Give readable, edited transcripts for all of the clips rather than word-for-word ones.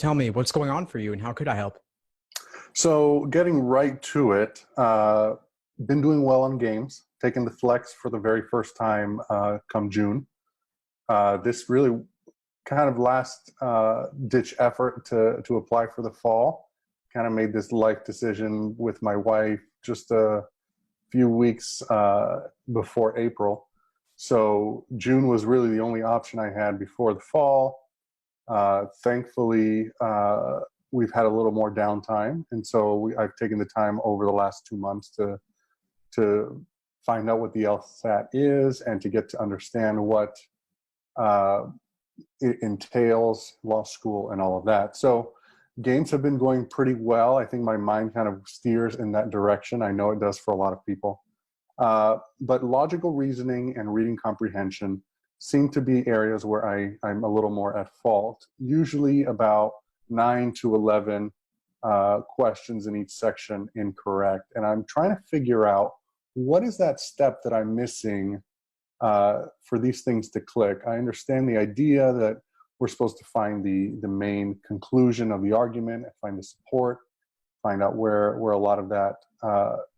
tell me what's going on for you and how could I help? So getting right to it, been doing well on games, taking the flex for the very first time come June. This really kind of last ditch effort to apply for the fall. Kind of made this life decision with my wife just a few weeks before April. So June was really the only option I had before the fall. Thankfully, we've had a little more downtime, and so I've taken the time over the last 2 months to find out what the LSAT is and to get to understand what it entails, law school, and all of that. So games have been going pretty well. I think my mind kind of steers in that direction. I know it does for a lot of people. But logical reasoning and reading comprehension seem to be areas where I'm a little more at fault. Usually about 9 to 11 questions in each section incorrect. And I'm trying to figure out what is that step that I'm missing for these things to click. I understand the idea that we're supposed to find the main conclusion of the argument and find the support, find out where a lot of that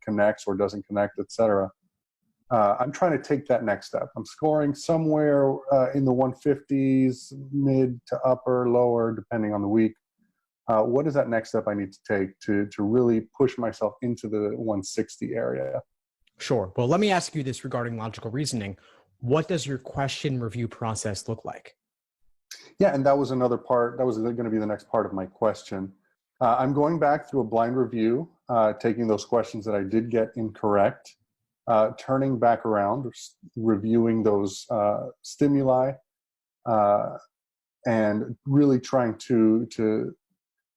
connects or doesn't connect, etc. I'm trying to take that next step. I'm scoring somewhere in the 150s, mid to upper, lower, depending on the week. What is that next step I need to take to really push myself into the 160 area? Sure. Well, let me ask you this regarding logical reasoning. What does your question review process look like? Yeah, and that was another part. That was going to be the next part of my question. I'm going back through a blind review, taking those questions that I did get incorrect, turning back around, reviewing those stimuli, and really trying to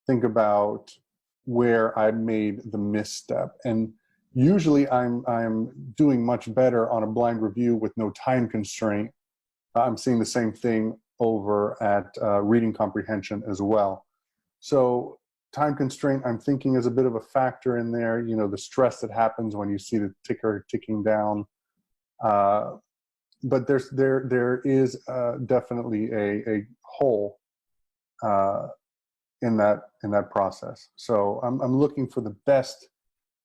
think about where I made the misstep. And usually I'm doing much better on a blind review with no time constraint. I'm seeing the same thing over at reading comprehension as well. So time constraint, I'm thinking, is a bit of a factor in there. You know, the stress that happens when you see the ticker ticking down. But there is definitely a hole in that process. So I'm looking for the best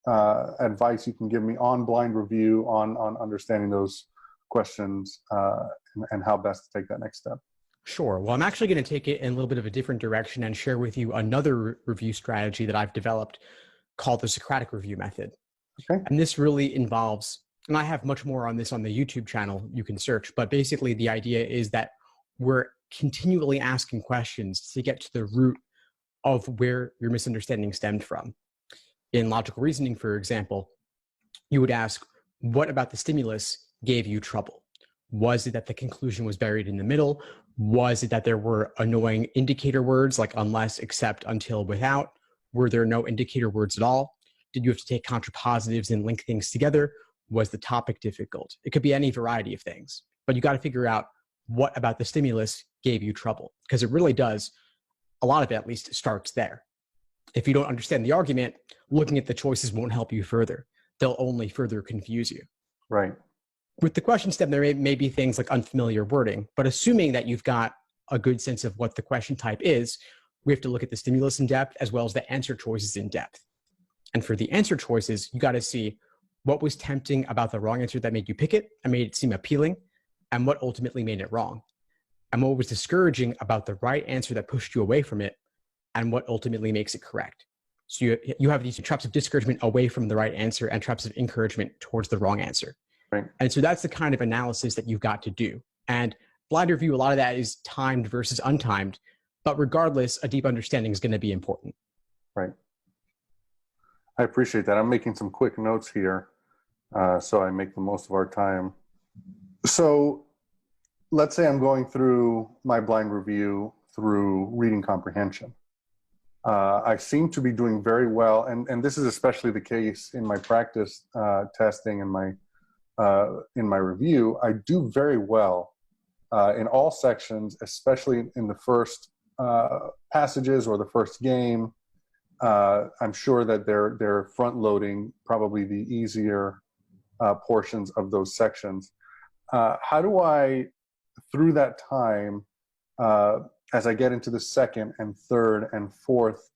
advice you can give me on blind review, on understanding those questions, and how best to take that next step. Sure. Well, I'm actually going to take it in a little bit of a different direction and share with you another review strategy that I've developed called the Socratic review method. Okay. And this really involves, and I have much more on this on the YouTube channel you can search, but basically the idea is that we're continually asking questions to get to the root of where your misunderstanding stemmed from. In logical reasoning, for example, you would ask, what about the stimulus gave you trouble? Was it that the conclusion was buried in the middle? Was it that there were annoying indicator words like unless, except, until, without? Were there no indicator words at all? Did you have to take contrapositives and link things together? Was the topic difficult? It could be any variety of things, but you got to figure out what about the stimulus gave you trouble, because it really does. A lot of it, at least, starts there. If you don't understand the argument, looking at the choices won't help you further. They'll only further confuse you. Right. With the question stem, there may be things like unfamiliar wording, but assuming that you've got a good sense of what the question type is, we have to look at the stimulus in depth as well as the answer choices in depth. And for the answer choices, you got to see what was tempting about the wrong answer that made you pick it and made it seem appealing, and what ultimately made it wrong. And what was discouraging about the right answer that pushed you away from it, and what ultimately makes it correct. So you have these traps of discouragement away from the right answer and traps of encouragement towards the wrong answer. Right. And so that's the kind of analysis that you've got to do. And blind review, a lot of that is timed versus untimed, but regardless, a deep understanding is going to be important. Right. I appreciate that. I'm making some quick notes here, so I make the most of our time. So let's say I'm going through my blind review through reading comprehension. I seem to be doing very well, and this is especially the case in my practice testing and in my review. I do very well in all sections, especially in the first passages or the first game. I'm sure that they're front loading probably the easier portions of those sections. How do I, through that time, as I get into the second and third and fourth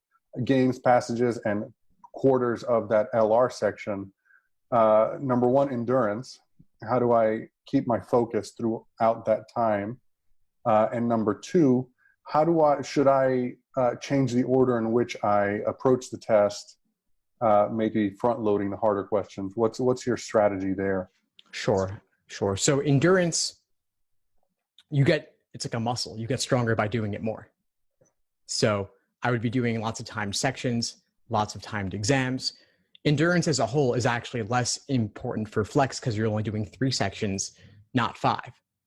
games, passages, and quarters of that LR section, number one, endurance. How do I keep my focus throughout that time? And number two, should I change the order in which I approach the test, maybe front loading the harder questions? What's your strategy there? Sure. So endurance, it's like a muscle. You get stronger by doing it more. So I would be doing lots of timed sections, lots of timed exams. Endurance as a whole is actually less important for flex because you're only doing 3 sections, not 5.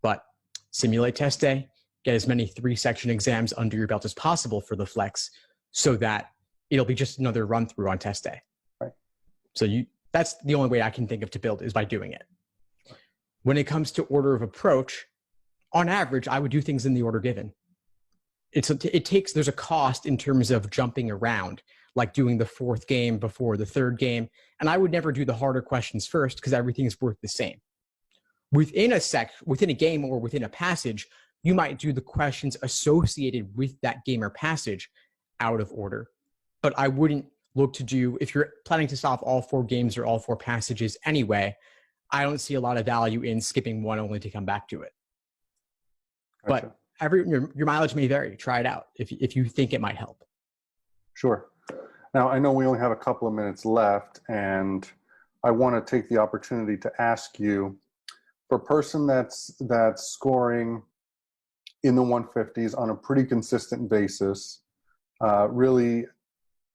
But simulate test day, get as many 3-section exams under your belt as possible for the flex so that it'll be just another run through on test day. Right. So that's the only way I can think of to build is by doing it. When it comes to order of approach, on average, I would do things in the order given. There's a cost in terms of jumping around, like doing the 4th game before the 3rd game. And I would never do the harder questions first because everything's worth the same. Within a game or within a passage, you might do the questions associated with that game or passage out of order. But I wouldn't look to do, if you're planning to solve all 4 games or all 4 passages anyway, I don't see a lot of value in skipping one only to come back to it. Gotcha. But your mileage may vary. Try it out if you think it might help. Sure. Now, I know we only have a couple of minutes left, and I want to take the opportunity to ask you, for a person that's scoring in the 150s on a pretty consistent basis, really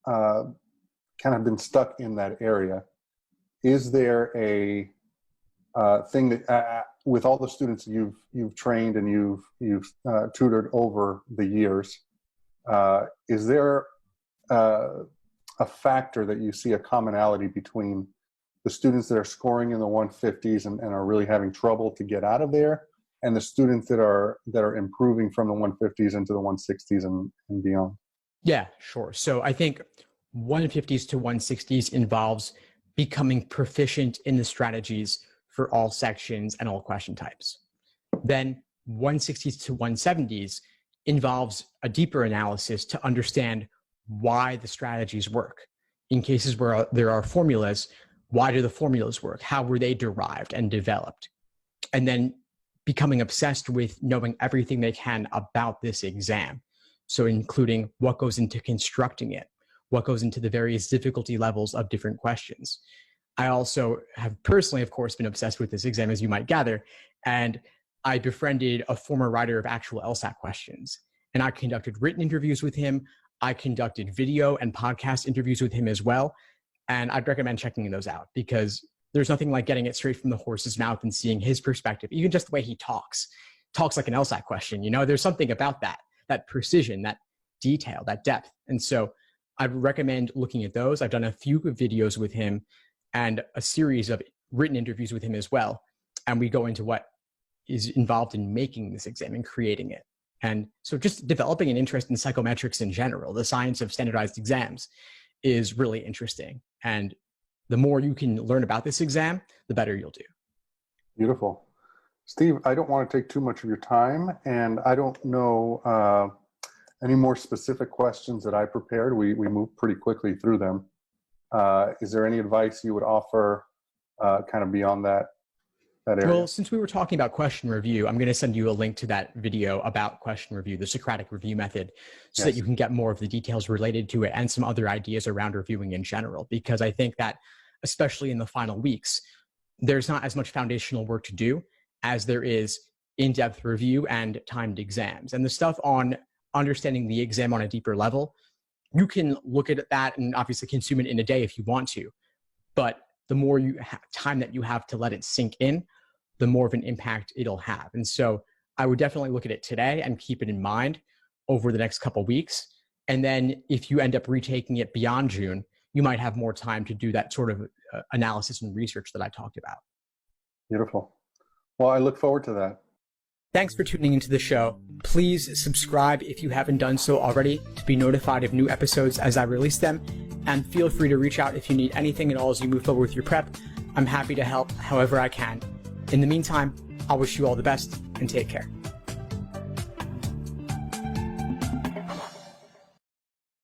kind of been stuck in that area, is there a thing that with all the students you've trained and you've tutored over the years, is there a factor that you see a commonality between the students that are scoring in the 150s and are really having trouble to get out of there, and the students that are improving from the 150s into the 160s and beyond? Yeah, sure. So I think 150s to 160s involves becoming proficient in the strategies for all sections and all question types. Then 160s to 170s involves a deeper analysis to understand why the strategies work. In cases where there are formulas, why do the formulas work? How were they derived and developed? And then becoming obsessed with knowing everything they can about this exam. So including what goes into constructing it, what goes into the various difficulty levels of different questions. I also have personally, of course, been obsessed with this exam, as you might gather, and I befriended a former writer of actual LSAT questions. And I conducted written interviews with him. I conducted video and podcast interviews with him as well. And I'd recommend checking those out because there's nothing like getting it straight from the horse's mouth and seeing his perspective, even just the way he talks like an LSAT question. There's something about that precision, that detail, that depth. And so I recommend looking at those. I've done a few videos with him and a series of written interviews with him as well. And we go into what is involved in making this exam and creating it. And so just developing an interest in psychometrics in general, the science of standardized exams, is really interesting. And the more you can learn about this exam, the better you'll do. Beautiful. Steve, I don't want to take too much of your time, and I don't know any more specific questions that I prepared. We moved pretty quickly through them. Is there any advice you would offer kind of beyond that area? Well, since we were talking about question review, I'm going to send you a link to that video about question review, the Socratic review method, so that you can get more of the details related to it and some other ideas around reviewing in general. Because I think that, especially in the final weeks, there's not as much foundational work to do as there is in-depth review and timed exams. And the stuff on understanding the exam on a deeper level, you can look at that and obviously consume it in a day if you want to. But the more time that you have to let it sink in, the more of an impact it'll have. And so I would definitely look at it today and keep it in mind over the next couple of weeks. And then if you end up retaking it beyond June, you might have more time to do that sort of analysis and research that I talked about. Beautiful. Well, I look forward to that. Thanks for tuning into the show. Please subscribe if you haven't done so already to be notified of new episodes as I release them. And feel free to reach out if you need anything at all as you move forward with your prep. I'm happy to help however I can. In the meantime, I'll wish you all the best and take care.